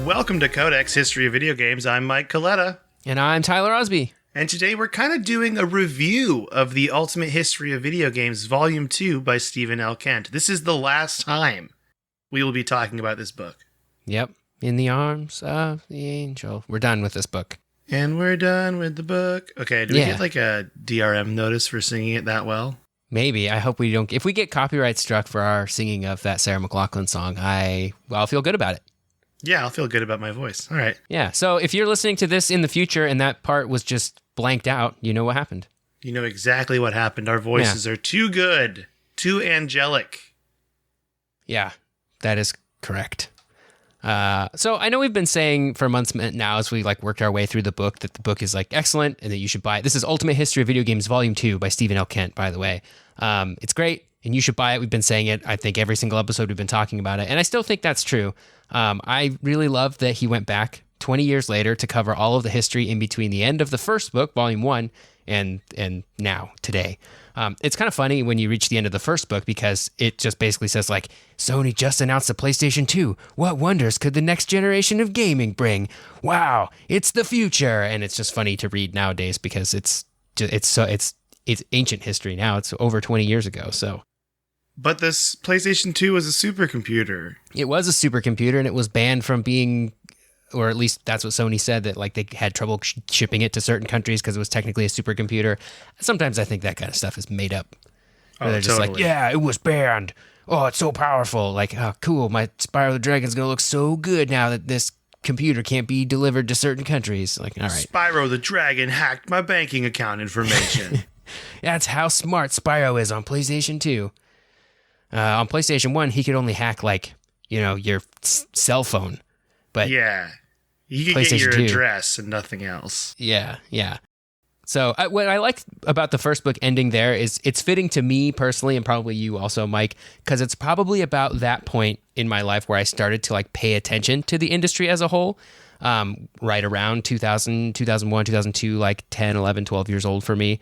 Welcome to Codex History of Video Games. I'm Mike Coletta. And I'm Tyler Osby. And today we're kind of doing a review of the Ultimate History of Video Games Volume 2 by Stephen L. Kent. This is the last time we will be talking about this book. Yep. In the arms of the angel. We're done with this book. And we're done with the book. Okay, do we get like a DRM notice for singing it that well? Maybe. I hope we don't. If we get copyright struck for our singing of that Sarah McLachlan song, I'll feel good about it. Yeah, I'll feel good about my voice. All right. Yeah, so if you're listening to this in the future and that part was just blanked out, you know what happened. You know exactly what happened. Our voices are too good, too angelic. Yeah, that is correct. So I know we've been saying for months now as we worked our way through the book that the book is excellent and that you should buy it. This is Ultimate History of Video Games Volume 2 by Stephen L. Kent, by the way. It's great and you should buy it. We've been saying it. I think every single episode we've been talking about it. And I still think that's true. I really love that he went back 20 years later to cover all of the history in between the end of the first book, Volume 1, and now, today. It's kind of funny when you reach the end of the first book because it just basically says Sony just announced the PlayStation 2. What wonders could the next generation of gaming bring? Wow, it's the future. And it's just funny to read nowadays because it's ancient history now. It's over 20 years ago. So, but this PlayStation 2 was a supercomputer. It was a supercomputer and it was banned from being, or at least that's what Sony said, that they had trouble shipping it to certain countries because it was technically a supercomputer. Sometimes I think that kind of stuff is made up. They're just totally. It was banned. Oh, it's so powerful. Oh, cool. My Spyro the Dragon's going to look so good now that this computer can't be delivered to certain countries. All right. Spyro the Dragon hacked my banking account information. That's how smart Spyro is on PlayStation 2. On PlayStation 1, he could only hack your cell phone. But yeah, you can get your address and nothing else. Yeah. So what I like about the first book ending there is it's fitting to me personally, and probably you also, Mike, because it's probably about that point in my life where I started to pay attention to the industry as a whole. Right around 2000, 2001, 2002, 10, 11, 12 years old for me.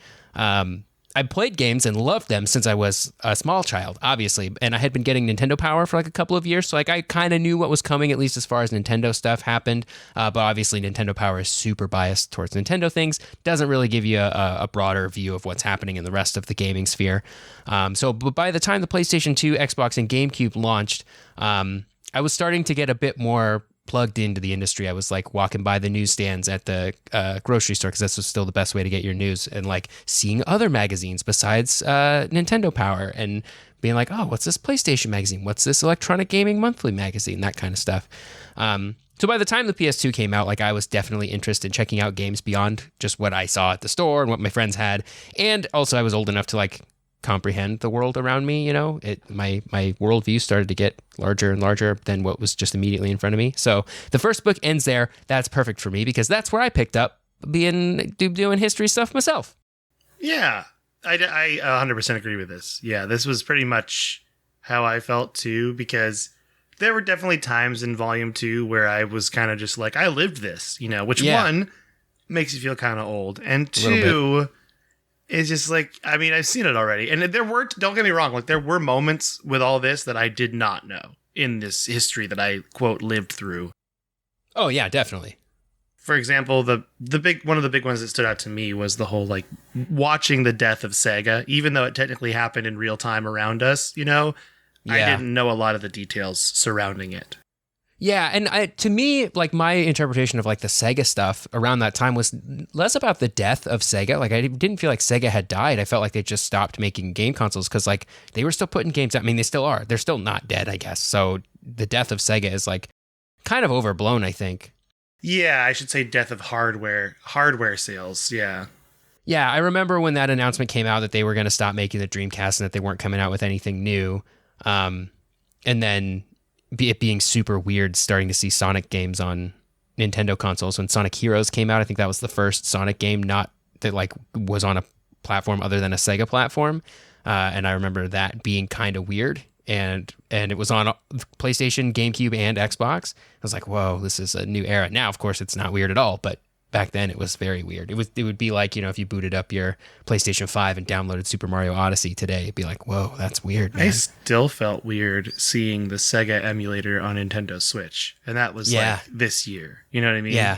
I played games and loved them since I was a small child, obviously, and I had been getting Nintendo Power for a couple of years, so I kind of knew what was coming, at least as far as Nintendo stuff happened, but obviously Nintendo Power is super biased towards Nintendo things, doesn't really give you a broader view of what's happening in the rest of the gaming sphere. But by the time the PlayStation 2, Xbox, and GameCube launched, I was starting to get a bit more plugged into the industry. I was walking by the newsstands at the grocery store because that's still the best way to get your news, and seeing other magazines besides Nintendo Power and being oh, what's this PlayStation magazine? What's this Electronic Gaming Monthly magazine? That kind of stuff. So by the time the PS2 came out, I was definitely interested in checking out games beyond just what I saw at the store and what my friends had. And also I was old enough to comprehend the world around me. My worldview started to get larger and larger than what was just immediately in front of me. So the first book ends there. That's perfect for me because that's where I picked up doing history stuff myself. Yeah, I 100% agree with this. Yeah, this was pretty much how I felt too, because there were definitely times in Volume 2 where I was kind of just I lived this, which one makes you feel kind of old, and two, it's just I've seen it already. And there were, don't get me wrong, there were moments with all this that I did not know in this history that I, quote, lived through. Oh, yeah, definitely. For example, one of the big ones that stood out to me was the whole, watching the death of Sega, even though it technically happened in real time around us, I didn't know a lot of the details surrounding it. Yeah, and to me, my interpretation of the Sega stuff around that time was less about the death of Sega. I didn't feel like Sega had died. I felt like they just stopped making game consoles because they were still putting games out. I mean, they still are. They're still not dead, I guess. So the death of Sega is kind of overblown, I think. Yeah, I should say death of hardware sales. Yeah. Yeah, I remember when that announcement came out that they were going to stop making the Dreamcast and that they weren't coming out with anything new. And then it being super weird starting to see Sonic games on Nintendo consoles. When Sonic Heroes came out, I think that was the first Sonic game that was on a platform other than a Sega platform. And I remember that being kind of weird. And it was on PlayStation, GameCube, and Xbox. I was whoa, this is a new era. Now, of course, it's not weird at all, but back then it was very weird. It would be like, if you booted up your PlayStation 5 and downloaded Super Mario Odyssey today, it'd be like, whoa, that's weird, man. I still felt weird seeing the Sega emulator on Nintendo Switch. And that was like this year. You know what I mean? Yeah.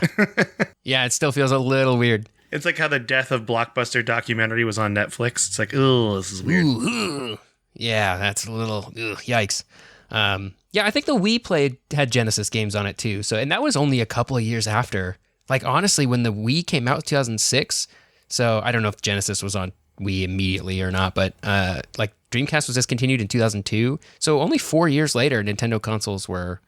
Yeah, it still feels a little weird. It's like how the Death of Blockbuster documentary was on Netflix. It's like, oh, this is weird. Ooh. Yeah, that's a little, yikes. Yeah, I think the Wii had Genesis games on it too. So, and that was only a couple of years after. Like, honestly, when the Wii came out in 2006, so I don't know if Genesis was on Wii immediately or not, but like Dreamcast was discontinued in 2002. So only 4 years later, Nintendo consoles were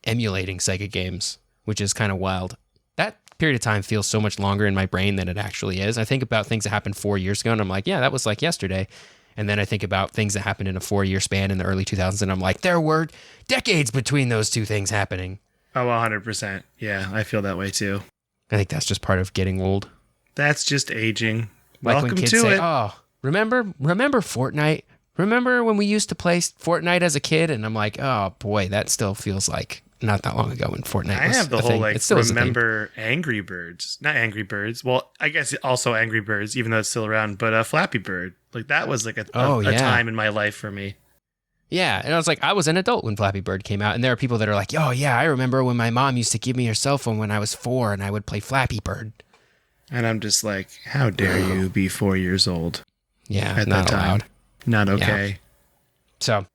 emulating Sega games, which is kind of wild. That period of time feels so much longer in my brain than it actually is. I think about things that happened 4 years ago, and I'm like, yeah, that was like yesterday. And then I think about things that happened in a 4-year span in the early 2000s, and I'm like, there were decades between those two things happening. Oh, 100%. Yeah, I feel that way too. I think that's just part of getting old. That's just aging. Like Welcome when kids to say, it. oh, remember Fortnite? Remember when we used to play Fortnite as a kid? And I'm like, oh boy, that still feels like not that long ago when Fortnite was I have the a whole thing. like It still is a thing. remember Angry Birds. Not Angry Birds. Well, I guess also Angry Birds, even though it's still around, but Flappy Bird. Like that was like a time in my life for me. Yeah, and I was like, I was an adult when Flappy Bird came out, and there are people that are like, oh yeah, I remember when my mom used to give me her cell phone when I was 4 and I would play Flappy Bird. And I'm just like, how dare you be 4 years old? Yeah, at not that time. allowed. Not okay. Yeah. So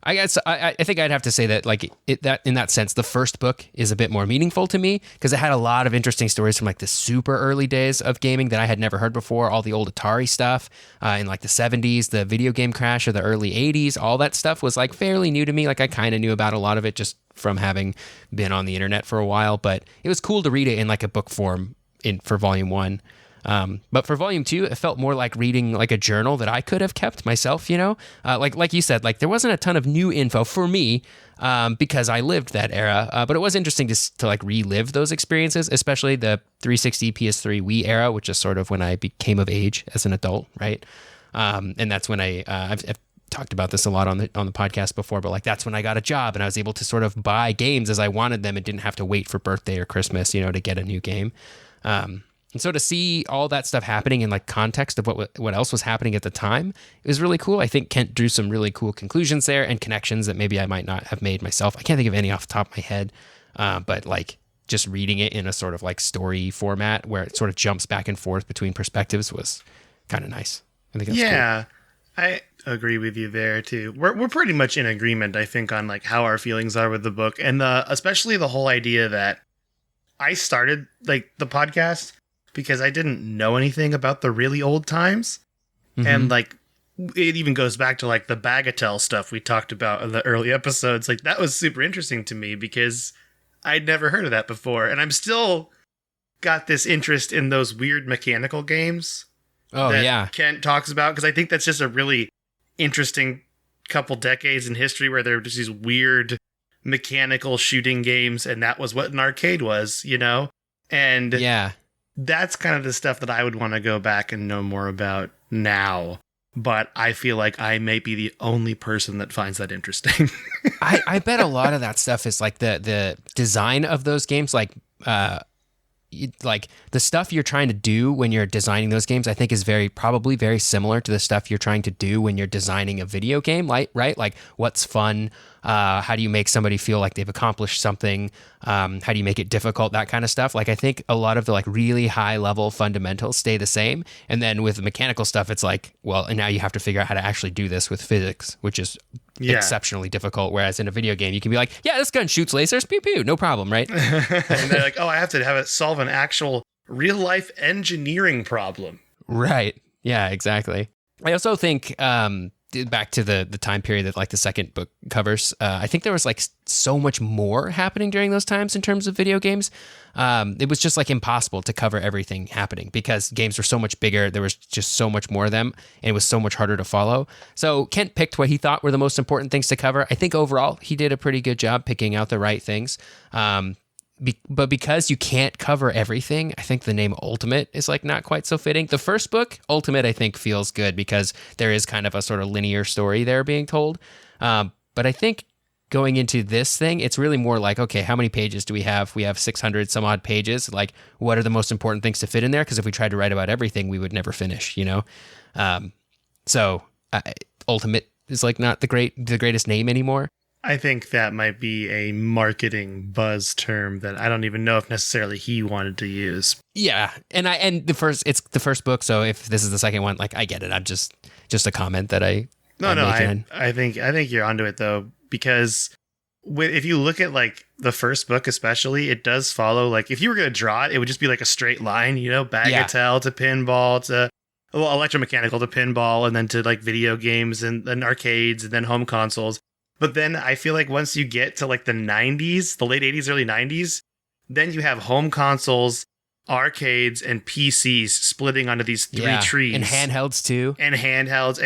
I guess I think I'd have to say that like that in that sense, the first book is a bit more meaningful to me because it had a lot of interesting stories from like the super early days of gaming that I had never heard before. All the old Atari stuff in like the 70s, the video game crash of the early 80s, all that stuff was like fairly new to me. Like I kind of knew about a lot of it just from having been on the internet for a while, but it was cool to read it in like a book form for volume 1. But for volume 2, it felt more like reading like a journal that I could have kept myself, like you said, like there wasn't a ton of new info for me, because I lived that era. But it was interesting to like relive those experiences, especially the 360 PS3 Wii era, which is sort of when I became of age as an adult. Right. And that's when I've talked about this a lot on the podcast before, but like that's when I got a job and I was able to sort of buy games as I wanted them and didn't have to wait for birthday or Christmas, to get a new game. And so to see all that stuff happening in like context of what else was happening at the time, it was really cool. I think Kent drew some really cool conclusions there and connections that maybe I might not have made myself. I can't think of any off the top of my head, but like just reading it in a sort of like story format where it sort of jumps back and forth between perspectives was kind of nice. I think that's cool. I agree with you there too. We're pretty much in agreement, I think, on like how our feelings are with the book, and especially the whole idea that I started like the podcast because I didn't know anything about the really old times. Mm-hmm. And like, it even goes back to like the Bagatelle stuff we talked about in the early episodes. Like that was super interesting to me because I'd never heard of that before. And I'm still got this interest in those weird mechanical games. Oh, yeah. Kent talks about, because I think that's just a really interesting couple decades in history where there were just these weird mechanical shooting games. And that was what an arcade was, And yeah. That's kind of the stuff that I would want to go back and know more about now. But I feel like I may be the only person that finds that interesting. I bet a lot of that stuff is like the design of those games, like the stuff you're trying to do when you're designing those games, I think is probably very similar to the stuff you're trying to do when you're designing a video game, right? Like what's fun? How do you make somebody feel like they've accomplished something? How do you make it difficult? That kind of stuff. Like I think a lot of the like really high level fundamentals stay the same. And then with the mechanical stuff, it's like, well, and now you have to figure out how to actually do this with physics, which is exceptionally difficult. Whereas in a video game, you can be like, yeah, this gun shoots lasers, pew pew, no problem, right? And they're like, oh, I have to have it solve an actual real life engineering problem. Right. Yeah, exactly. I also think back to the time period that like the second book covers, I think there was like so much more happening during those times in terms of video games. It was just like impossible to cover everything happening because games were so much bigger. There was just so much more of them and it was so much harder to follow. So Kent picked what he thought were the most important things to cover. I think overall he did a pretty good job picking out the right things. But because you can't cover everything, I think the name Ultimate is like not quite so fitting. The first book, Ultimate, I think feels good because there is kind of a sort of linear story there being told. But I think going into this thing, it's really more like, okay, how many pages do we have? We have 600 some odd pages. Like, what are the most important things to fit in there? Because if we tried to write about everything, we would never finish, you know? So Ultimate is like not the greatest name anymore. I think that might be a marketing buzz term that I don't even know if necessarily he wanted to use. Yeah, it's the first book, so if this is the second one, like I get it. I'm just a comment that I think you're onto it though, because if you look at like the first book especially, it does follow, like if you were going to draw it, it would just be like a straight line, you know, Bagatelle to pinball to electromechanical to pinball, and then to like video games and then arcades and then home consoles. But then I feel like once you get to like the 90s, the late 80s, early 90s, then you have home consoles, arcades, and PCs splitting onto these three trees. And handhelds too. And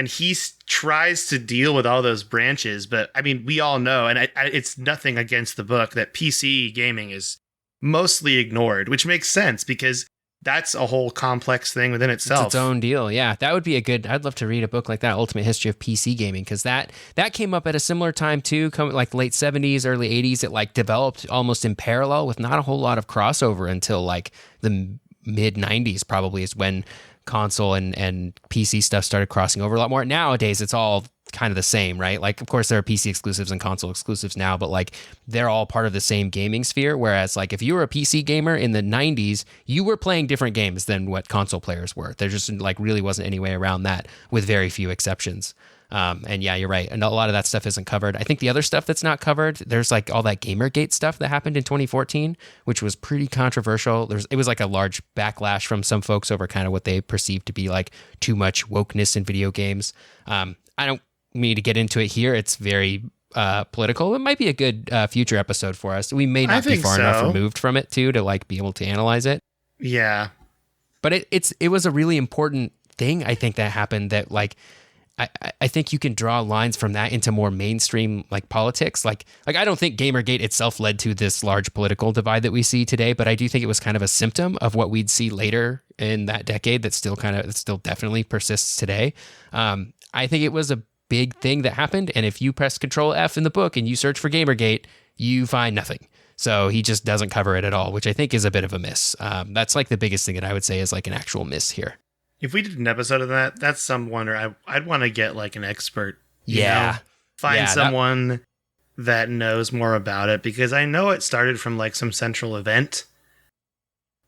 he tries to deal with all those branches. But I mean, we all know, and it's nothing against the book, that PC gaming is mostly ignored, which makes sense because that's a whole complex thing within itself. It's its own deal. Yeah, that would be I'd love to read a book like that, Ultimate History of PC Gaming, because that came up at a similar time too, like late 70s, early 80s. It like developed almost in parallel with not a whole lot of crossover until like the mid 90s probably is when console and PC stuff started crossing over a lot more. Nowadays, it's all kind of the same, right? Like, of course, there are PC exclusives and console exclusives now, but like they're all part of the same gaming sphere. Whereas like if you were a PC gamer in the 90s, you were playing different games than what console players were. There just like really wasn't any way around that, with very few exceptions. And yeah, you're right. And a lot of that stuff isn't covered. I think the other stuff that's not covered, there's like all that Gamergate stuff that happened in 2014, which was pretty controversial. It was like a large backlash from some folks over kind of what they perceived to be like too much wokeness in video games. I don't mean to get into it here. It's very political. It might be a good future episode for us. We may not be far enough removed from it too to like be able to analyze it. Yeah. But it was a really important thing, I think, that happened, that like I think you can draw lines from that into more mainstream like politics. Like I don't think Gamergate itself led to this large political divide that we see today, but I do think it was kind of a symptom of what we'd see later in that decade that still definitely persists today. I think it was a big thing that happened, and if you press Control F in the book and you search for Gamergate, you find nothing. So he just doesn't cover it at all, which I think is a bit of a miss. That's like the biggest thing that I would say is like an actual miss here. If we did an episode of that, that's some wonder. I'd want to get like an expert. Find someone that knows more about it, because I know it started from like some central event,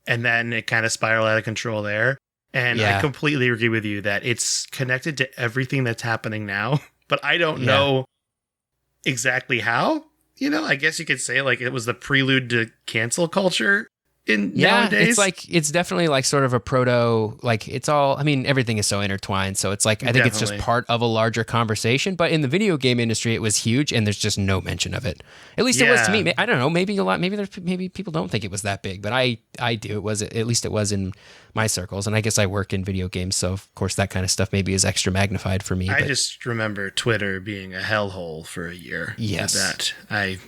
and then it kind of spiraled out of control there. And I completely agree with you that it's connected to everything that's happening now, but I don't know exactly how. You know, I guess you could say like it was the prelude to cancel culture nowadays. It's definitely like sort of a proto, like it's all, I mean, everything is so intertwined. So it's like, I think it's just part of a larger conversation, but in the video game industry, it was huge and there's just no mention of it. At least it was to me. I don't know, maybe people don't think it was that big, but I do. It was, at least it was in my circles. And I guess I work in video games. So of course that kind of stuff maybe is extra magnified for me. I just remember Twitter being a hellhole for a year. Yes. That I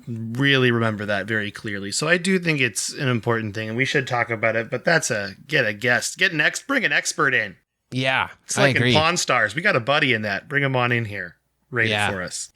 really remember that very clearly. So I do think it's an important thing and we should talk about it, but that's bring an expert in. Yeah. It's like in Pawn Stars. We got a buddy in that. Bring him on in here. Rate it for us.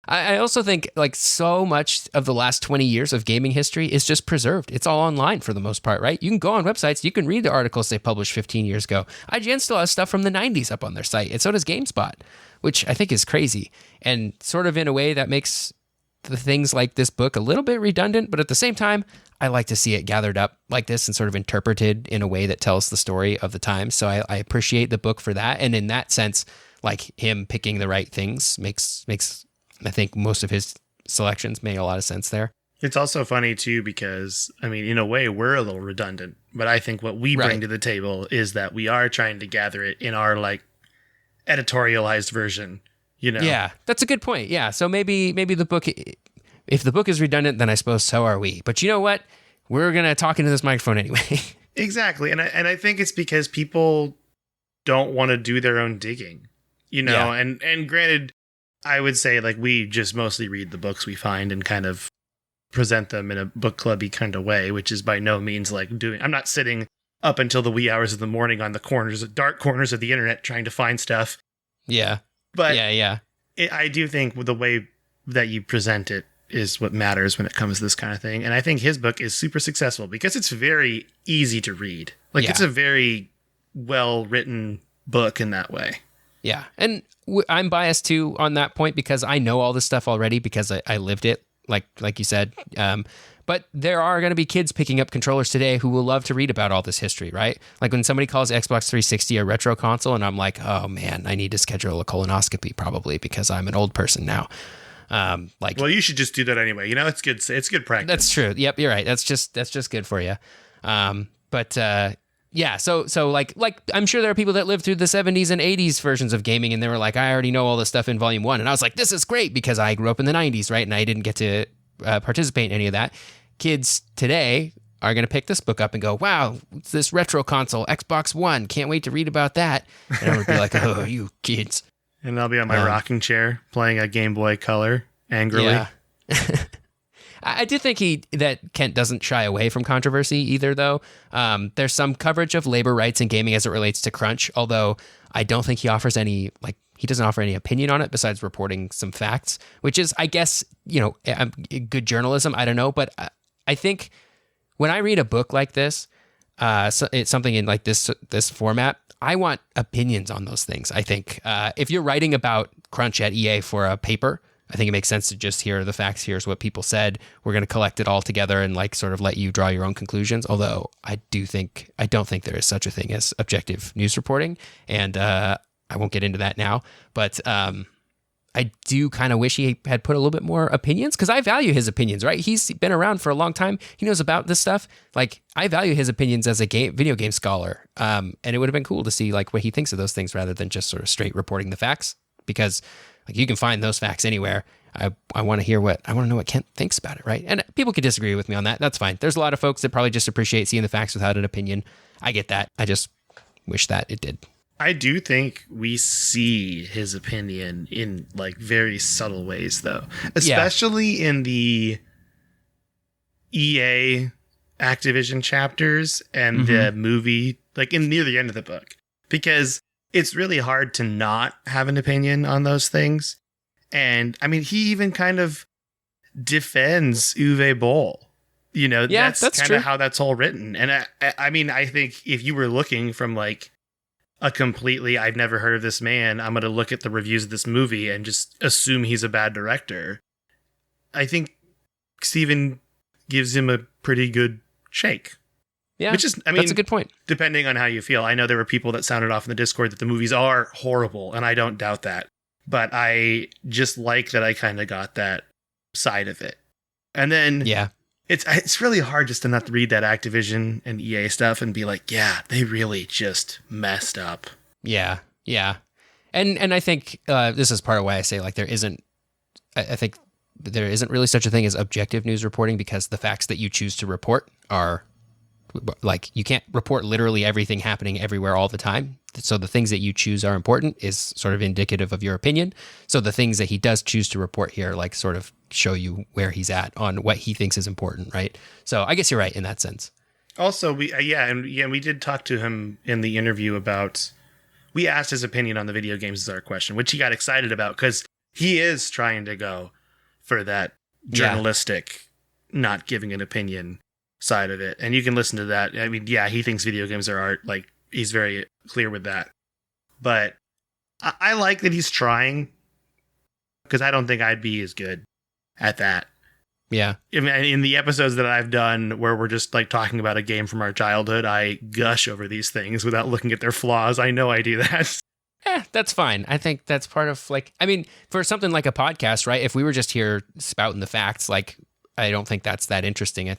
I also think like so much of the last 20 years of gaming history is just preserved. It's all online for the most part, right? You can go on websites, you can read the articles they published 15 years ago. IGN still has stuff from the 90s up on their site, and so does GameSpot, which I think is crazy. And sort of in a way that makes the things like this book a little bit redundant, but at the same time, I like to see it gathered up like this and sort of interpreted in a way that tells the story of the time. So I appreciate the book for that. And in that sense, like him picking the right things makes I think most of his selections made a lot of sense there. It's also funny too, because I mean, in a way we're a little redundant, but I think what we bring to the table is that we are trying to gather it in our like editorialized version, you know? Yeah, that's a good point. Yeah. So maybe the book, if the book is redundant, then I suppose so are we. But you know what? We're going to talk into this microphone anyway. Exactly. And I think it's because people don't want to do their own digging, you know? Yeah. And granted, I would say like we just mostly read the books we find and kind of present them in a book clubby kind of way, which is by no means like I'm not sitting up until the wee hours of the morning on the dark corners of the internet trying to find stuff. Yeah. But I do think with the way that you present it is what matters when it comes to this kind of thing. And I think his book is super successful because it's very easy to read. Like, it's a very well-written book in that way. Yeah. And I'm biased too on that point because I know all this stuff already because I lived it, like you said. But there are going to be kids picking up controllers today who will love to read about all this history, right? Like when somebody calls Xbox 360 a retro console, and I'm like, oh man, I need to schedule a colonoscopy probably because I'm an old person now. Well, you should just do that anyway. You know, it's good. It's good practice. That's true. Yep, you're right. That's just good for you. Yeah. So like I'm sure there are people that lived through the 70s and 80s versions of gaming, and they were like, I already know all this stuff in Volume 1, and I was like, this is great because I grew up in the 90s, right? And I didn't get to participate in any of that. Kids today are going to pick this book up and go, wow, it's this retro console, Xbox One. Can't wait to read about that. And I would be like, oh, you kids. And I'll be on my rocking chair playing a Game Boy Color angrily. Yeah. I do think that Kent doesn't shy away from controversy either, though. There's some coverage of labor rights in gaming as it relates to crunch, although I don't think he offers any, he doesn't offer any opinion on it besides reporting some facts, which is, I guess, good journalism. I don't know, but I think when I read a book like this, so it's something in like this format, I want opinions on those things. I think if you're writing about crunch at EA for a paper, I think it makes sense to just hear the facts. Here's what people said. We're going to collect it all together and sort of let you draw your own conclusions. Although I don't think there is such a thing as objective news reporting, and I won't get into that now. But I do kind of wish he had put a little bit more opinions because I value his opinions, right? He's been around for a long time. He knows about this stuff. I value his opinions as a video game scholar. And it would have been cool to see what he thinks of those things rather than just sort of straight reporting the facts, because you can find those facts anywhere. I want to know what Kent thinks about it, right? And people could disagree with me on that. That's fine. There's a lot of folks that probably just appreciate seeing the facts without an opinion. I get that. I just wish that it did. I do think we see his opinion in very subtle ways, though, especially in the EA Activision chapters and the movie, near the end of the book, because it's really hard to not have an opinion on those things. And I mean, he even kind of defends Uwe Boll. That's kind of how that's all written. And I mean, I think if you were looking from a completely, I've never heard of this man, I'm going to look at the reviews of this movie and just assume he's a bad director, I think Steven gives him a pretty good shake. Yeah, which is, that's a good point. Depending on how you feel. I know there were people that sounded off in the Discord that the movies are horrible, and I don't doubt that. But I just like that I kind of got that side of it. And then it's really hard just to not read that Activision and EA stuff and be like, yeah, they really just messed up. Yeah. And I think this is part of why I say there isn't, I think there isn't really such a thing as objective news reporting, because the facts that you choose to report are you can't report literally everything happening everywhere all the time. So the things that you choose are important is sort of indicative of your opinion. So the things that he does choose to report here, sort of show you where he's at on what he thinks is important, right? So I guess you're right in that sense. Also, we did talk to him in the interview about, we asked his opinion on the video games as our question, which he got excited about because he is trying to go for that journalistic, not giving an opinion side of it. And you can listen to that. I mean, he thinks video games are art. He's very clear with that. But I like that he's trying, because I don't think I'd be as good at that. Yeah. In the episodes that I've done where we're just talking about a game from our childhood, I gush over these things without looking at their flaws. I know I do that. That's fine. I think that's part of for something like a podcast, right? If we were just here spouting the facts, I don't think that's that interesting.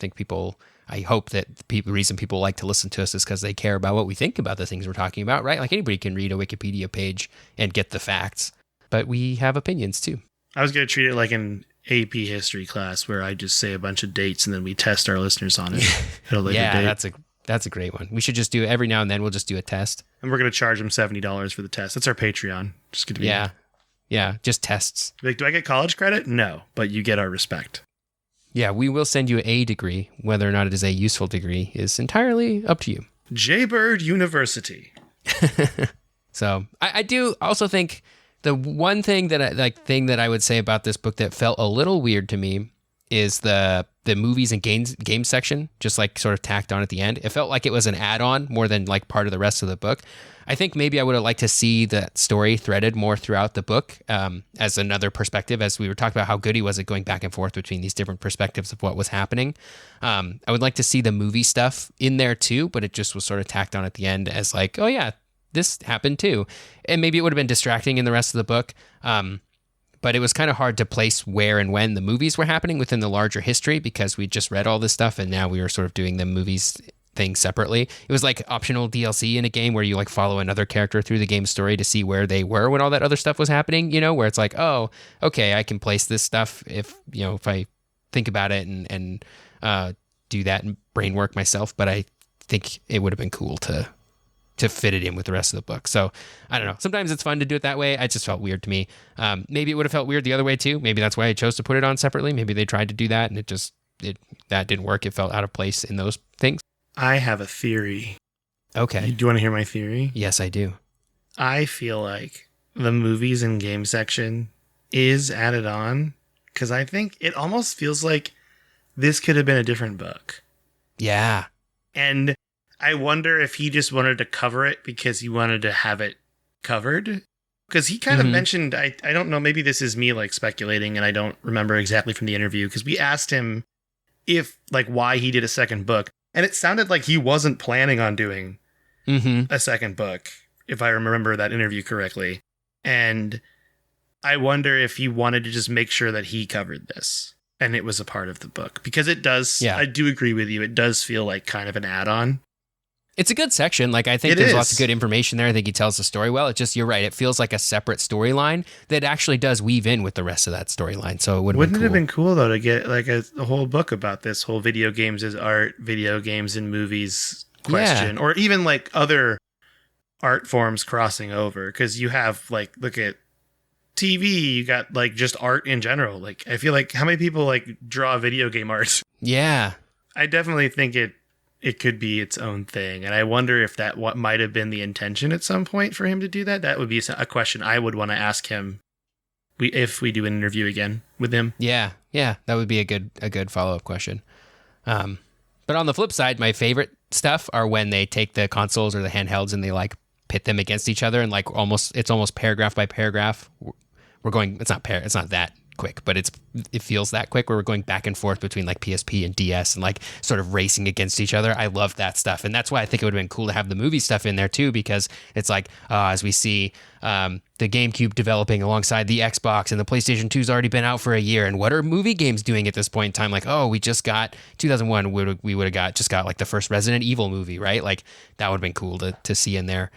I hope that the reason people like to listen to us is because they care about what we think about the things we're talking about, right? Anybody can read a Wikipedia page and get the facts, but we have opinions too. I was going to treat it like an AP history class where I just say a bunch of dates and then we test our listeners on it at a later date. That's a great one. We should just do it every now and then. We'll just do a test. And we're going to charge them $70 for the test. That's our Patreon. Just going to be Yeah, just tests. Do I get college credit? No, but you get our respect. Yeah, we will send you a degree. Whether or not it is a useful degree is entirely up to you. Jaybird University. So I do also think The one thing that I would say about this book that felt a little weird to me is the movies and games section, just like sort of tacked on at the end. It felt like it was an add-on more than like part of the rest of the book. I think maybe I would have liked to see that story threaded more throughout the book, as another perspective, as we were talking about how good he was at going back and forth between these different perspectives of what was happening. I would like to see the movie stuff in there too, but it just was sort of tacked on at the end as like, oh yeah, this happened too. And maybe it would have been distracting in the rest of the book. But it was kind of hard to place where and when the movies were happening within the larger history, because we just read all this stuff and now we were sort of doing the movies thing separately. It was like optional DLC in a game where you like follow another character through the game story to see where they were when all that other stuff was happening, you know, where it's like, oh, okay, I can place this stuff if I think about it and do that and brain work myself. But I think it would have been cool to fit it in with the rest of the book. So I don't know. Sometimes it's fun to do it that way. It just felt weird to me. Maybe it would have felt weird the other way too. Maybe that's why I chose to put it on separately. Maybe they tried to do that and that didn't work. It felt out of place in those things. I have a theory. Okay. Do you want to hear my theory? Yes, I do. I feel like the movies and game section is added on because I think it almost feels like this could have been a different book. Yeah. And I wonder if he just wanted to cover it because he wanted to have it covered. Because he kind of mentioned, I don't know, maybe this is me like speculating and I don't remember exactly from the interview, because we asked him if like why he did a second book. And it sounded like he wasn't planning on doing a second book, if I remember that interview correctly. And I wonder if he wanted to just make sure that he covered this and it was a part of the book. Because it does, I do agree with you, it does feel like kind of an add-on. It's a good section. Like, I think there's lots of good information there. I think he tells the story well. It just, you're right, it feels like a separate storyline that actually does weave in with the rest of that storyline. So it wouldn't it have been cool though to get like a whole book about this whole video games as art, video games and movies question, or even like other art forms crossing over? Because you have like, look at TV, you got like just art in general. Like, I feel like how many people like draw video game art? Yeah, I definitely think it could be its own thing. And I wonder if that what might have been the intention at some point for him to do that. That would be a question I would want to ask him if we do an interview again with him. Yeah. That would be a good follow-up question. But on the flip side, my favorite stuff are when they take the consoles or the handhelds and they like pit them against each other and like it's almost paragraph by paragraph. It's not that quick, but it feels that quick where we're going back and forth between like PSP and DS and like sort of racing against each other. I love that stuff. And that's why I think it would have been cool to have the movie stuff in there too, because it's like, as we see the GameCube developing alongside the Xbox and the PlayStation 2's already been out for a year. And what are movie games doing at this point in time? Like, we just got 2001, we would have got like the first Resident Evil movie, right? Like that would have been cool to see in there.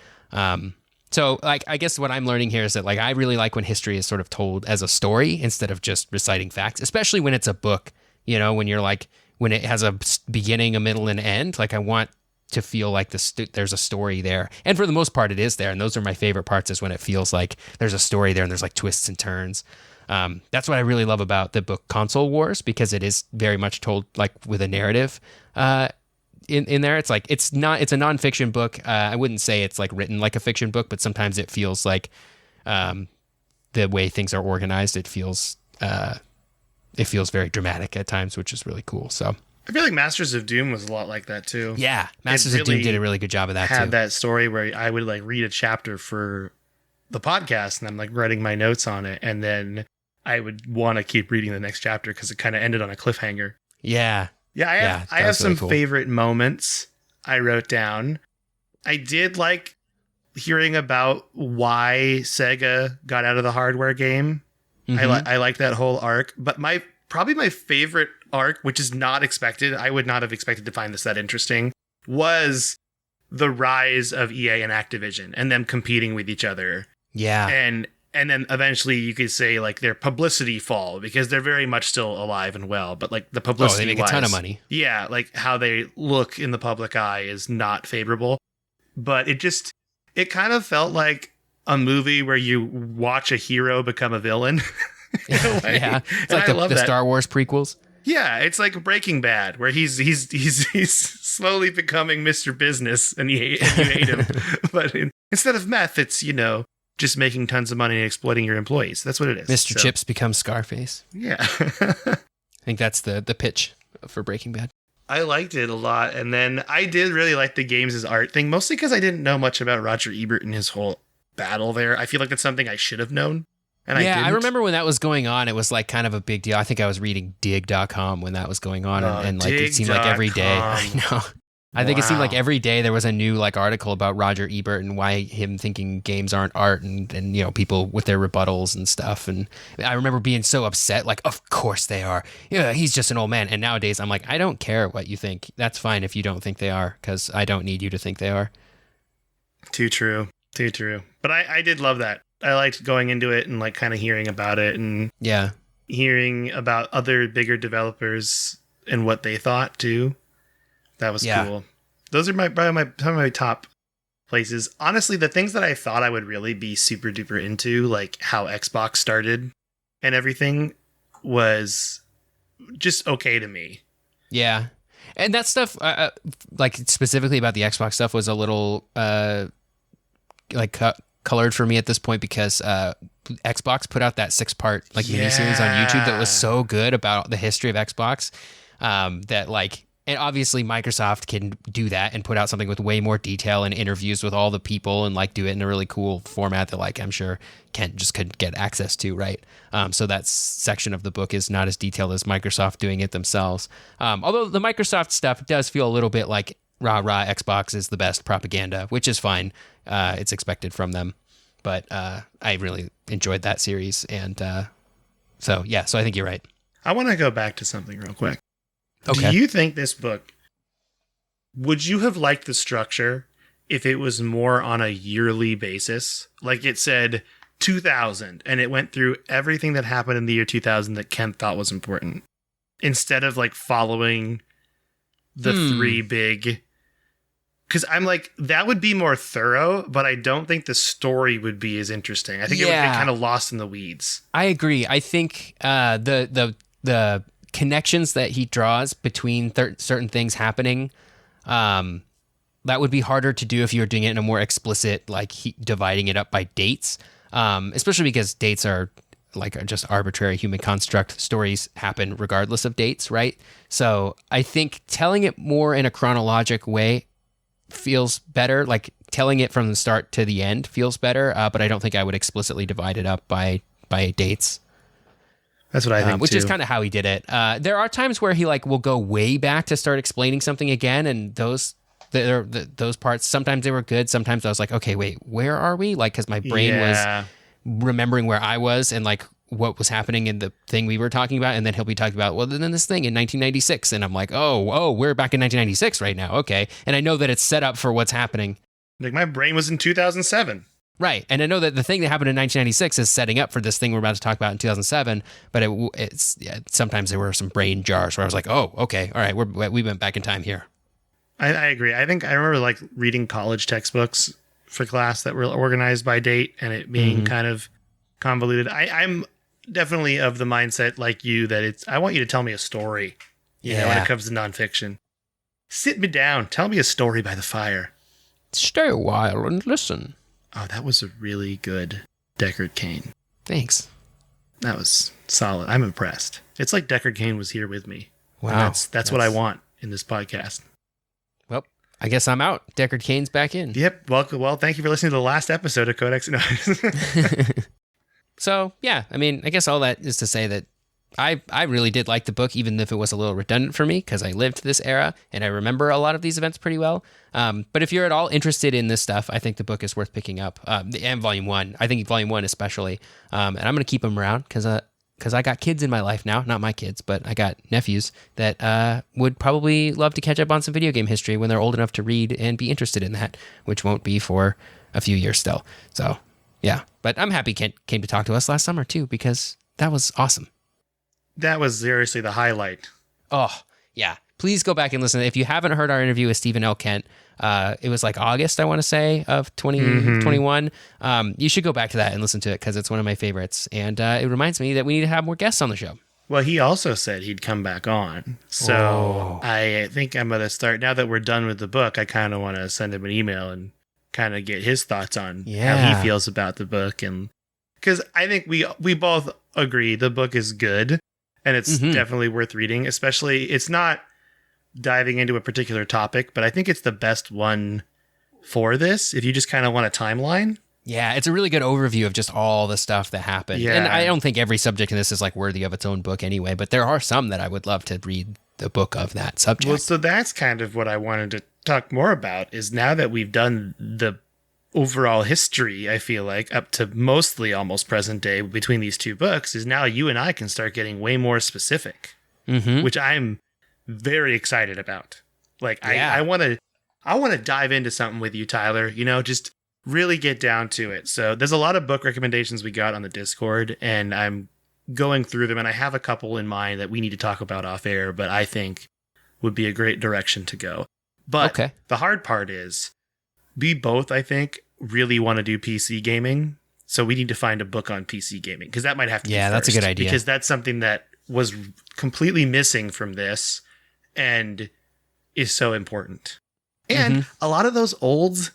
So, like, I guess what I'm learning here is that, like, I really like when history is sort of told as a story instead of just reciting facts, especially when it's a book, you know, when you're like, when it has a beginning, a middle, and end. Like, I want to feel like there's a story there. And for the most part, it is there. And those are my favorite parts, is when it feels like there's a story there and there's like twists and turns. That's what I really love about the book Console Wars, because it is very much told like with a narrative in there. It's like it's a nonfiction book. I wouldn't say it's like written like a fiction book, but sometimes it feels like the way things are organized, it feels very dramatic at times, which is really cool. So I feel like Masters of Doom was a lot like that too. Yeah, Masters of Doom did a really good job of that. Had that story where I would like read a chapter for the podcast and I'm like writing my notes on it, and then I would want to keep reading the next chapter because it kind of ended on a cliffhanger. Yeah. Yeah, I have some favorite moments I wrote down. I did like hearing about why Sega got out of the hardware game. I like that whole arc. But probably my favorite arc, which is not expected, I would not have expected to find this that interesting, was the rise of EA and Activision and them competing with each other. Yeah. And then eventually you could say like their publicity fall, because they're very much still alive and well, but like the publicity they make a ton of money. Yeah, like how they look in the public eye is not favorable. But it kind of felt like a movie where you watch a hero become a villain. Yeah, it's like the Star Wars prequels. Yeah, it's like Breaking Bad, where he's slowly becoming Mr. Business, and you hate him. But instead of meth, it's just making tons of money and exploiting your employees. That's what it is. Mr. Chips becomes Scarface. Yeah. I think that's the pitch for Breaking Bad. I liked it a lot. And then I did really like the games as art thing, mostly because I didn't know much about Roger Ebert and his whole battle there. I feel like that's something I should have known. And I remember when that was going on, it was like kind of a big deal. I think I was reading dig.com when that was going on. And like it seemed like every day. I know. I think it seemed like every day there was a new like article about Roger Ebert and why him thinking games aren't art and you know, people with their rebuttals and stuff. And I remember being so upset, like, of course they are. Yeah, he's just an old man. And nowadays I'm like, I don't care what you think. That's fine if you don't think they are, because I don't need you to think they are. Too true. Too true. But I did love that. I liked going into it and like kind of hearing about it and hearing about other bigger developers and what they thought too. That was cool. Those are probably some of my top places. Honestly, the things that I thought I would really be super duper into, like how Xbox started and everything, was just okay to me. Yeah. And that stuff, like specifically about the Xbox stuff, was a little colored for me at this point because Xbox put out that 6-part like miniseries on YouTube that was so good about the history of Xbox that like. And obviously Microsoft can do that and put out something with way more detail and interviews with all the people and like do it in a really cool format that like I'm sure Kent just could get access to, right? So that section of the book is not as detailed as Microsoft doing it themselves. Although the Microsoft stuff does feel a little bit like rah, Xbox is the best propaganda, which is fine. It's expected from them. But I really enjoyed that series. And so I think you're right. I want to go back to something real quick. Okay. Do you think this book, would you have liked the structure if it was more on a yearly basis? Like it said 2000 and it went through everything that happened in the year 2000 that Ken thought was important, instead of like following the three big. Because I'm like, that would be more thorough, but I don't think the story would be as interesting. I think it would get kind of lost in the weeds. I agree. I think the connections that he draws between certain things happening, that would be harder to do if you were doing it in a more explicit, like dividing it up by dates, especially because dates are like just arbitrary human construct. Stories happen regardless of dates, right? So I think telling it more in a chronologic way feels better, like telling it from the start to the end feels better, but I don't think I would explicitly divide it up by dates. That's what I think, which is kind of how he did it. There are times where he like will go way back to start explaining something again, and those parts, sometimes they were good. Sometimes I was like, okay, wait, where are we? Like, because my brain was remembering where I was and like what was happening in the thing we were talking about, and then he'll be talking about, well, then this thing in 1996, and I'm like, oh, we're back in 1996 right now, okay, and I know that it's set up for what's happening. Like my brain was in 2007. Right, and I know that the thing that happened in 1996 is setting up for this thing we're about to talk about in 2007, but it's sometimes there were some brain jars where I was like, oh, okay, all right, we went back in time here. I agree. I think I remember like reading college textbooks for class that were organized by date and it being kind of convoluted. I'm definitely of the mindset like you that I want you to tell me a story, you know, when it comes to nonfiction. Sit me down, tell me a story by the fire. Stay a while and listen. Oh, that was a really good Deckard Cain. Thanks. That was solid. I'm impressed. It's like Deckard Cain was here with me. Wow. That's what I want in this podcast. Well, I guess I'm out. Deckard Cain's back in. Yep. Well, thank you for listening to the last episode of Codex. No. So, yeah, I mean, I guess all that is to say that I really did like the book, even if it was a little redundant for me, because I lived this era and I remember a lot of these events pretty well. But if you're at all interested in this stuff, I think the book is worth picking up. And Volume 1. I think Volume 1 especially. And I'm going to keep them around because I got kids in my life now. Not my kids, but I got nephews that would probably love to catch up on some video game history when they're old enough to read and be interested in that, which won't be for a few years still. So, yeah. But I'm happy Kent came to talk to us last summer, too, because that was awesome. That was seriously the highlight. Oh, yeah. Please go back and listen. If you haven't heard our interview with Stephen L. Kent, it was like August, I want to say, of 2021. You should go back to that and listen to it because it's one of my favorites. And it reminds me that we need to have more guests on the show. Well, he also said he'd come back on. So I think I'm going to start, now that we're done with the book, I kind of want to send him an email and kind of get his thoughts on how Yeah. he feels about the book. And because I think we both agree the book is good and it's definitely worth reading, especially it's not diving into a particular topic, but I think it's the best one for this if you just kind of want a timeline. Yeah, it's a really good overview of just all the stuff that happened. Yeah. And I don't think every subject in this is like worthy of its own book anyway, but there are some that I would love to read the book of that subject. Well, so that's kind of what I wanted to talk more about is now that we've done the overall history, I feel like up to mostly almost present day between these two books is now you and I can start getting way more specific, which I'm very excited about. Like I want to dive into something with you, Tyler, you know, just really get down to it. So there's a lot of book recommendations we got on the Discord and I'm going through them and I have a couple in mind that we need to talk about off air, but I think would be a great direction to go. But the hard part is we both, I think, really want to do PC gaming. So we need to find a book on PC gaming because that might have to be first, that's a good idea. Because that's something that was completely missing from this and is so important. And a lot of those old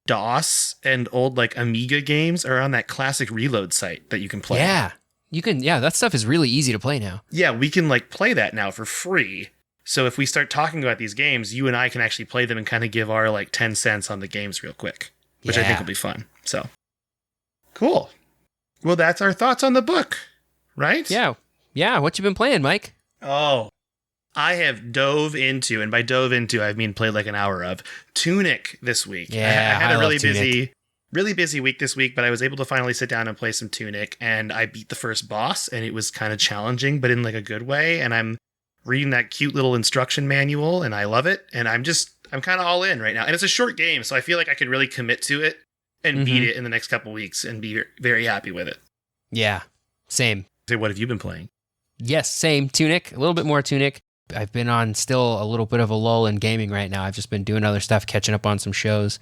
DOS and old like Amiga games are on that classic reload site that you can play. Yeah. You can, that stuff is really easy to play now. Yeah, we can like play that now for free. So if we start talking about these games, you and I can actually play them and kind of give our like 10 cents on the games real quick, which I think will be fun. So cool. Well, that's our thoughts on the book, right? Yeah. Yeah. What you been playing, Mike? Oh, I have dove into, and by dove into, I mean played like an hour of Tunic this week. Yeah, I had a love really busy week this week, but I was able to finally sit down and play some Tunic, and I beat the first boss, and it was kind of challenging, but in like a good way. And I'm reading that cute little instruction manual, and I love it. And I'm kind of all in right now. And it's a short game, so I feel like I could really commit to it and beat it in the next couple weeks and be very happy with it. Yeah, same. So what have you been playing? Yes, same. Tunic, a little bit more Tunic. I've been on still a little bit of a lull in gaming right now. I've just been doing other stuff, catching up on some shows,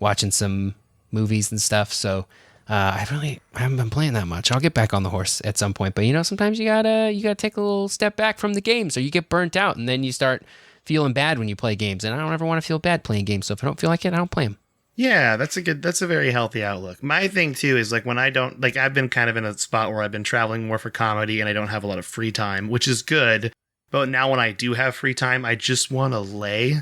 watching some movies and stuff. So I haven't been playing that much. I'll get back on the horse at some point. But you know, sometimes you gotta take a little step back from the games, or you get burnt out, and then you start feeling bad when you play games. And I don't ever want to feel bad playing games. So if I don't feel like it, I don't play them. Yeah, that's a very healthy outlook. My thing too is like when I don't like I've been kind of in a spot where I've been traveling more for comedy and I don't have a lot of free time, which is good. But now when I do have free time, I just want to lay.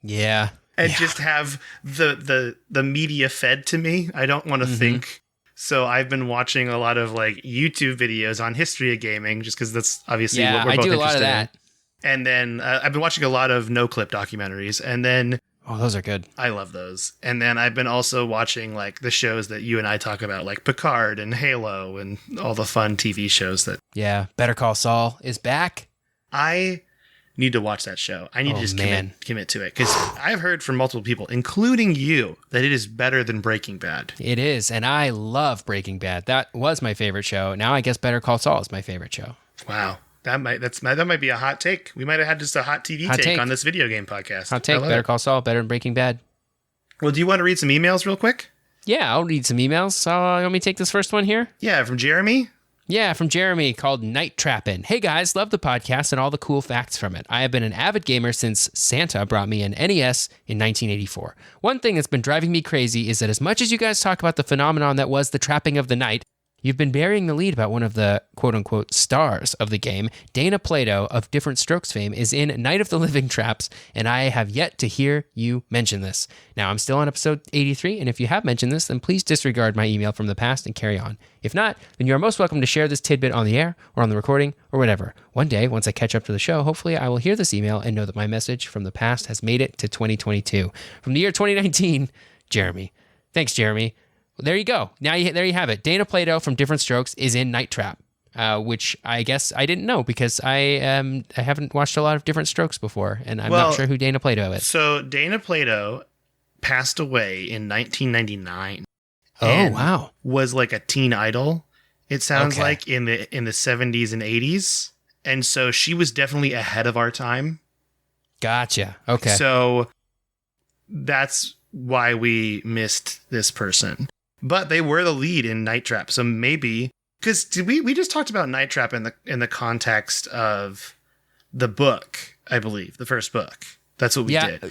Yeah. And just have the media fed to me. I don't want to think. So I've been watching a lot of like YouTube videos on history of gaming, just because that's obviously what we're both interested in. I do a lot of that. And then I've been watching a lot of no-clip documentaries. And then... Oh, those are good. I love those. And then I've been also watching like the shows that you and I talk about, like Picard and Halo and all the fun TV shows that... Yeah, Better Call Saul is back. I need to watch that show. I need to just commit to it because I've heard from multiple people, including you, that it is better than Breaking Bad. It is, and I love Breaking Bad. That was my favorite show. Now I guess Better Call Saul is my favorite show. Wow, that might be a hot take. We might have had just a hot TV take on this video game podcast. Hot take: Better Call Saul better than Breaking Bad. Well, do you want to read some emails real quick? Yeah, I'll read some emails. You want me to take this first one here? Yeah, from Jeremy. Yeah, from Jeremy, called Night Trappin'. Hey guys, love the podcast and all the cool facts from it. I have been an avid gamer since Santa brought me an NES in 1984. One thing that's been driving me crazy is that as much as you guys talk about the phenomenon that was the trapping of the night, you've been burying the lead about one of the quote-unquote stars of the game. Dana Plato of Different Strokes fame is in Night of the Living Traps, and I have yet to hear you mention this. Now, I'm still on episode 83, and if you have mentioned this, then please disregard my email from the past and carry on. If not, then you are most welcome to share this tidbit on the air or on the recording or whatever. One day, once I catch up to the show, hopefully I will hear this email and know that my message from the past has made it to 2022. From the year 2019, Jeremy. Thanks, Jeremy. There you go. There you have it. Dana Plato from Different Strokes is in Night Trap, which I guess I didn't know because I haven't watched a lot of Different Strokes before, and I'm not sure who Dana Plato is. So Dana Plato passed away in 1999. Oh, wow. Was like a teen idol, it sounds like, in the 70s and 80s. And so she was definitely ahead of our time. Gotcha. Okay. So that's why we missed this person. But they were the lead in Night Trap. So maybe, because we just talked about Night Trap in the context of the book, I believe, the first book. That's what we did.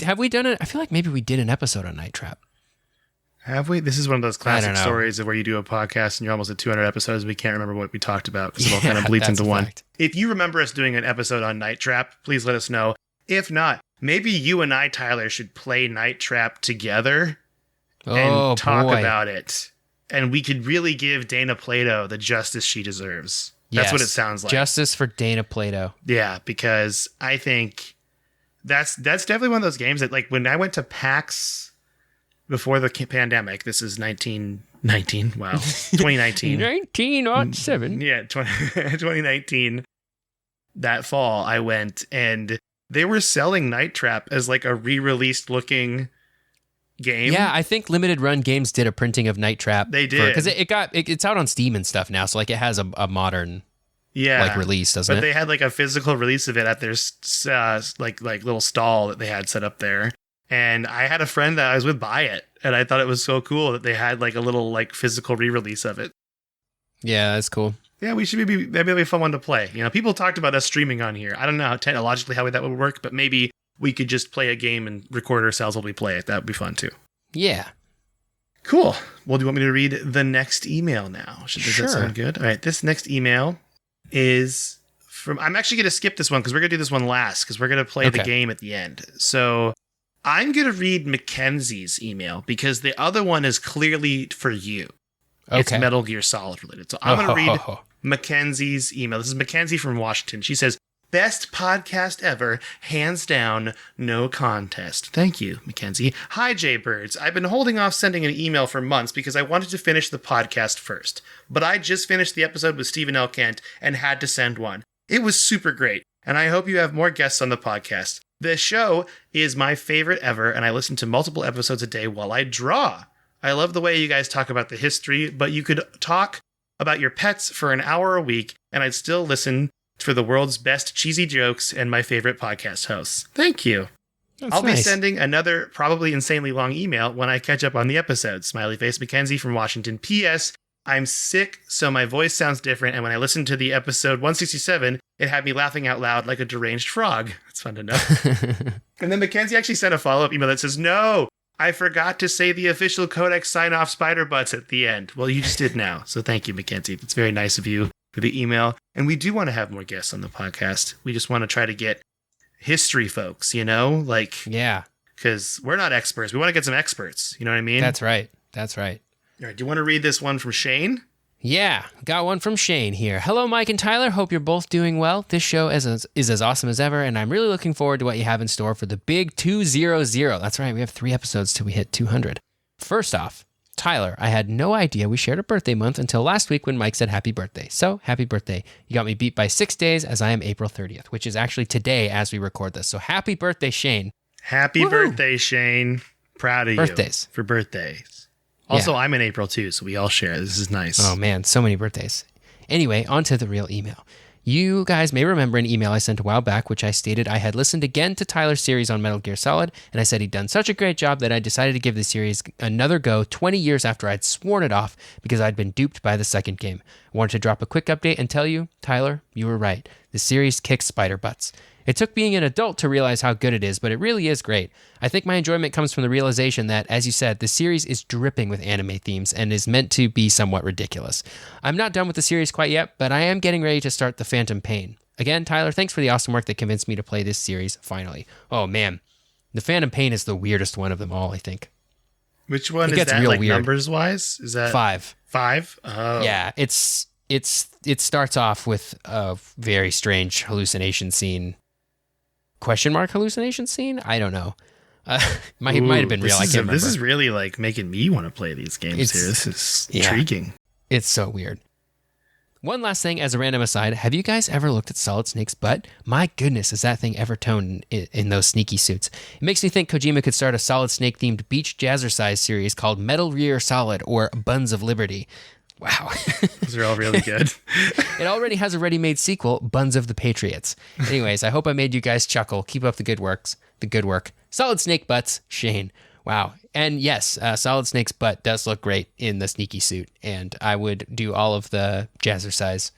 Have we done it? I feel like maybe we did an episode on Night Trap. Have we? This is one of those I classic don't know. stories of where you do a podcast and you're almost at 200 episodes and we can't remember what we talked about because it all kind of bleeds that's into a one. fact. If you remember us doing an episode on Night Trap, please let us know. If not, maybe you and I, Tyler, should play Night Trap together and talk about it. And we could really give Dana Plato the justice she deserves. That's what it sounds like. Justice for Dana Plato. Yeah, because I think that's definitely one of those games that, like, when I went to PAX before the pandemic, this is 2019. Wow. 2019. 1907. Yeah, 2019. That fall, I went and they were selling Night Trap as like a re-released looking game. Yeah, I think Limited Run Games did a printing of Night Trap. They did. Because it's out on Steam and stuff now, so like it has a modern like release, doesn't it? But they had like a physical release of it at their like little stall that they had set up there. And I had a friend that I was with buy it, and I thought it was so cool that they had like a little like physical re-release of it. Yeah, that's cool. Yeah, maybe it'll be a fun one to play. You know, people talked about us streaming on here. I don't know how technologically how that would work, but maybe we could just play a game and record ourselves while we play it. That would be fun too. Yeah. Cool. Well, do you want me to read the next email now? Does that sound good? All right. This next email is from... I'm actually going to skip this one because we're going to do this one last because we're going to play the game at the end. So I'm going to read Mackenzie's email because the other one is clearly for you. Okay. It's Metal Gear Solid related. So I'm going to read Mackenzie's email. This is Mackenzie from Washington. She says, best podcast ever, hands down, no contest. Thank you, Mackenzie. Hi, Jaybirds. I've been holding off sending an email for months because I wanted to finish the podcast first. But I just finished the episode with Stephen L. Kent and had to send one. It was super great, and I hope you have more guests on the podcast. The show is my favorite ever, and I listen to multiple episodes a day while I draw. I love the way you guys talk about the history, but you could talk about your pets for an hour a week, and I'd still listen for the world's best cheesy jokes and my favorite podcast hosts. Thank you. I'll be sending another probably insanely long email when I catch up on the episode. Smiley face, Mackenzie from Washington. P.S. I'm sick, so my voice sounds different, and when I listened to the episode 167, it had me laughing out loud like a deranged frog. That's fun to know. And then Mackenzie actually sent a follow-up email that says, no, I forgot to say the official Codex sign-off spider butts at the end. Well, you just did now, so thank you, Mackenzie. That's very nice of you for the email. And we do want to have more guests on the podcast. We just want to try to get history folks, you know? Like, yeah. Because we're not experts. We want to get some experts. You know what I mean? That's right. That's right. All right. Do you want to read this one from Shane? Yeah, got one from Shane here. Hello, Mike and Tyler. Hope you're both doing well. This show is as awesome as ever, and I'm really looking forward to what you have in store for the big 200. That's right, we have 3 episodes till we hit 200. First off, Tyler, I had no idea we shared a birthday month until last week when Mike said happy birthday. So, happy birthday. You got me beat by 6 days as I am April 30th, which is actually today as we record this. So, happy birthday, Shane. Happy birthday, Shane. Proud of Birthdays. You for birthdays. Also, I'm in April too, so we all share. This is nice. Oh man, so many birthdays. Anyway, on to the real email. You guys may remember an email I sent a while back, which I stated I had listened again to Tyler's series on Metal Gear Solid, and I said he'd done such a great job that I decided to give the series another go 20 years after I'd sworn it off because I'd been duped by the second game. I wanted to drop a quick update and tell you, Tyler, you were right. The series kicks spider butts. It took being an adult to realize how good it is, but it really is great. I think my enjoyment comes from the realization that, as you said, the series is dripping with anime themes and is meant to be somewhat ridiculous. I'm not done with the series quite yet, but I am getting ready to start The Phantom Pain. Again, Tyler, thanks for the awesome work that convinced me to play this series, finally. Oh man, The Phantom Pain is the weirdest one of them all, I think. Which one is that, like, numbers-wise? Is that 5? 5? Oh. Yeah, it starts off with a very strange hallucination scene. Question mark hallucination scene? I don't know. Might have been real. I can't remember. This is really like making me want to play these games here. This is intriguing. It's so weird. One last thing as a random aside. Have you guys ever looked at Solid Snake's butt? My goodness, is that thing ever toned in those sneaky suits. It makes me think Kojima could start a Solid Snake themed beach jazzercise series called Metal Gear Solid or Buns of Liberty. Wow. Those are all really good. It already has a ready-made sequel, Buns of the Patriots. Anyways, I hope I made you guys chuckle. Keep up the good work. Solid Snake butts, Shane. Wow. And yes, Solid Snake's butt does look great in the sneaky suit, and I would do all of the jazzercise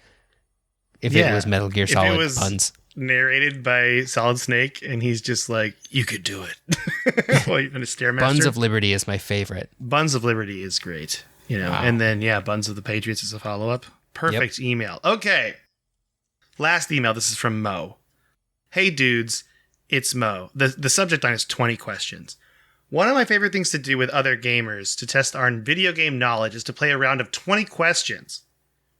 if it was Metal Gear Solid puns. narrated by Solid Snake, and he's just like, "You could do it." Well, you're in a Stairmaster. Buns of Liberty is my favorite. Buns of Liberty is great, Wow. And then Buns of the Patriots is a follow up. Perfect email. Okay, last email. This is from Mo. Hey dudes, it's Mo. The subject line is 20 questions. One of my favorite things to do with other gamers to test our video game knowledge is to play a round of 20 questions.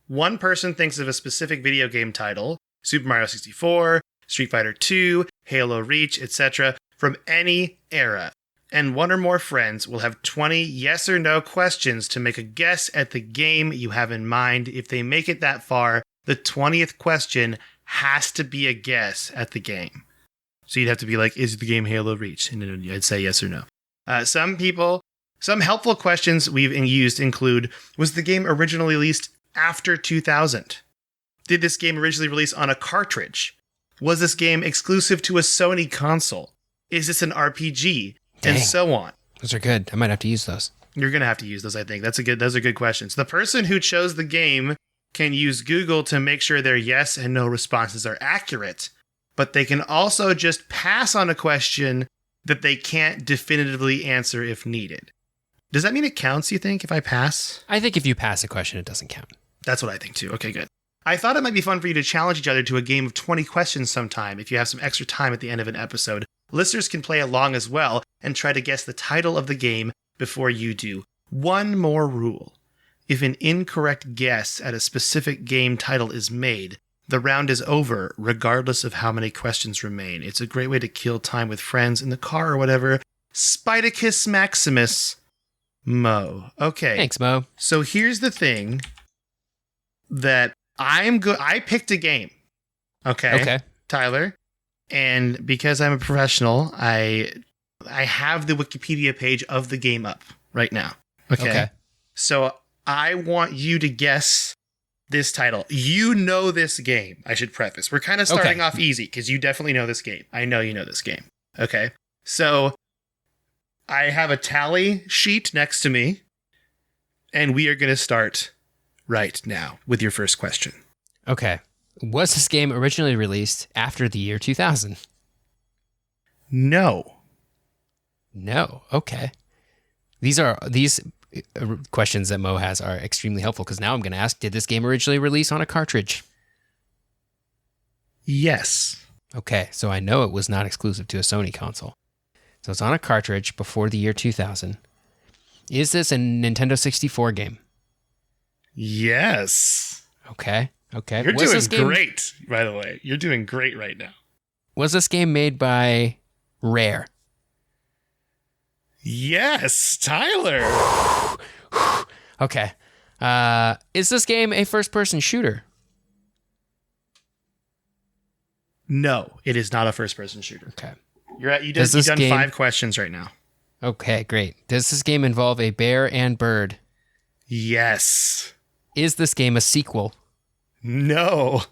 One person thinks of a specific video game title, Super Mario 64, Street Fighter 2, Halo Reach, etc., from any era. And one or more friends will have 20 yes or no questions to make a guess at the game you have in mind. If they make it that far, the 20th question has to be a guess at the game. So you'd have to be like, is the game Halo Reach? And then I'd say yes or no. Some helpful questions we've used include, was the game originally released after 2000? Did this game originally release on a cartridge? Was this game exclusive to a Sony console? Is this an RPG? Dang. And so on. Those are good. I might have to use those. You're going to have to use those, I think. Those are good questions. The person who chose the game can use Google to make sure their yes and no responses are accurate, but they can also just pass on a question that they can't definitively answer if needed. Does that mean it counts, you think, if I pass? I think if you pass a question, it doesn't count. That's what I think, too. Okay, good. I thought it might be fun for you to challenge each other to a game of 20 questions sometime if you have some extra time at the end of an episode. Listeners can play along as well and try to guess the title of the game before you do. One more rule. If an incorrect guess at a specific game title is made, the round is over, regardless of how many questions remain. It's a great way to kill time with friends in the car or whatever. Spidicus Maximus, Mo. Okay. Thanks, Mo. So here's the thing that I picked a game. Okay. Tyler. And because I'm a professional, I have the Wikipedia page of the game up right now. Okay. So I want you to guess this title. You know this game, I should preface. We're kind of starting off easy because you definitely know this game. I know you know this game. Okay. So I have a tally sheet next to me, and we are going to start right now with your first question. Okay. Was this game originally released after the year 2000? No. No. Okay. These questions that Mo has are extremely helpful because now I'm going to ask, did this game originally release on a cartridge? Yes. Okay, so I know it was not exclusive to a Sony console. So it's on a cartridge before the year 2000. Is this a Nintendo 64 game? Yes. Okay. You're doing great, by the way. You're doing great right now. Was this game made by Rare? Yes, Tyler. Okay. Is this game a first-person shooter? No, it is not a first-person shooter. Okay. You've done 5 questions right now. Okay, great. Does this game involve a bear and bird? Yes. Is this game a sequel? No.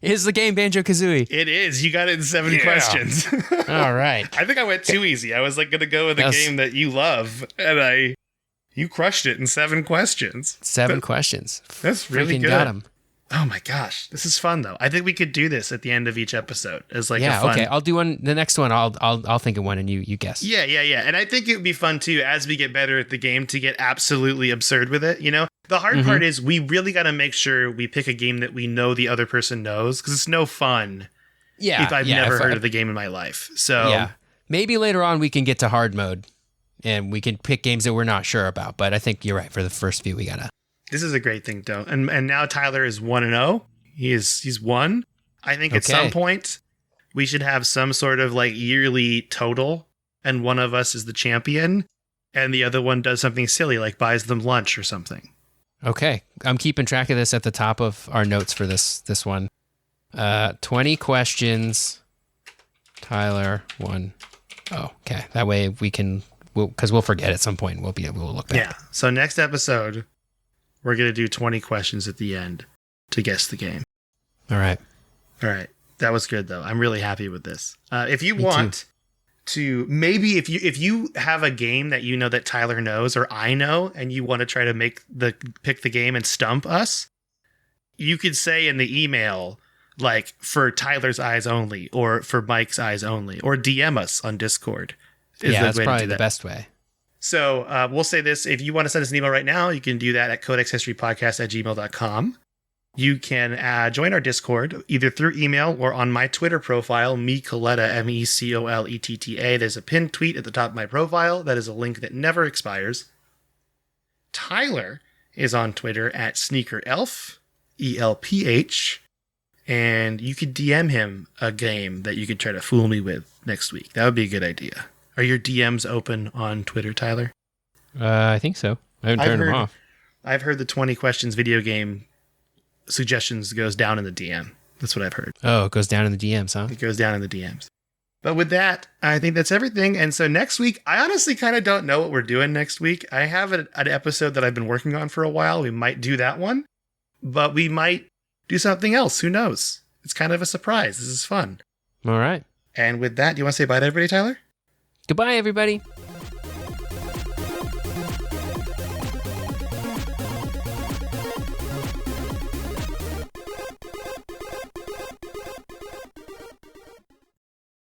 Is the game Banjo-Kazooie? It is. You got it in 7 questions. All right. I think I went too easy. I was like going to go with a game that you love, and you crushed it in 7 questions. 7 questions. That's really Freaking good. Got 'em. Oh my gosh, this is fun though. I think we could do this at the end of each episode as like a fun. Okay. I'll do one. The next one, I'll think of one, and you guess. Yeah. And I think it would be fun too as we get better at the game to get absolutely absurd with it. You know, the hard part is we really got to make sure we pick a game that we know the other person knows because it's no fun. Yeah. If I've never heard of the game in my life. So yeah, maybe later on we can get to hard mode, and we can pick games that we're not sure about. But I think you're right. For the first few, we gotta. This is a great thing, though. And now Tyler is 1-0. He's won. I think at some point we should have some sort of like yearly total, and one of us is the champion, and the other one does something silly like buys them lunch or something. Okay, I'm keeping track of this at the top of our notes for this one. 20 questions. Tyler 1. Oh, okay. That way we can, because we'll forget at some point. We'll look back. Yeah. So next episode, we're gonna do 20 questions at the end to guess the game. All right. That was good though. I'm really happy with this. If you want to, maybe if you have a game that you know that Tyler knows or I know, and you want to try to pick the game and stump us, you could say in the email, like for Tyler's eyes only, or for Mike's eyes only, or DM us on Discord. That's probably the best way. So we'll say this. If you want to send us an email right now, you can do that at codexhistorypodcast@gmail.com. You can join our Discord either through email or on my Twitter profile, Mecoletta, MECOLETTA. There's a pinned tweet at the top of my profile. That is a link that never expires. Tyler is on Twitter at SneakerElf, ELPH. And you could DM him a game that you could try to fool me with next week. That would be a good idea. Are your DMs open on Twitter, Tyler? I think so. I haven't turned them off. I've heard the 20 questions video game suggestions goes down in the DM. That's what I've heard. Oh, it goes down in the DMs, huh? It goes down in the DMs. But with that, I think that's everything. And so next week, I honestly kind of don't know what we're doing next week. I have an episode that I've been working on for a while. We might do that one, but we might do something else. Who knows? It's kind of a surprise. This is fun. All right. And with that, do you want to say bye to everybody, Tyler? Goodbye, everybody.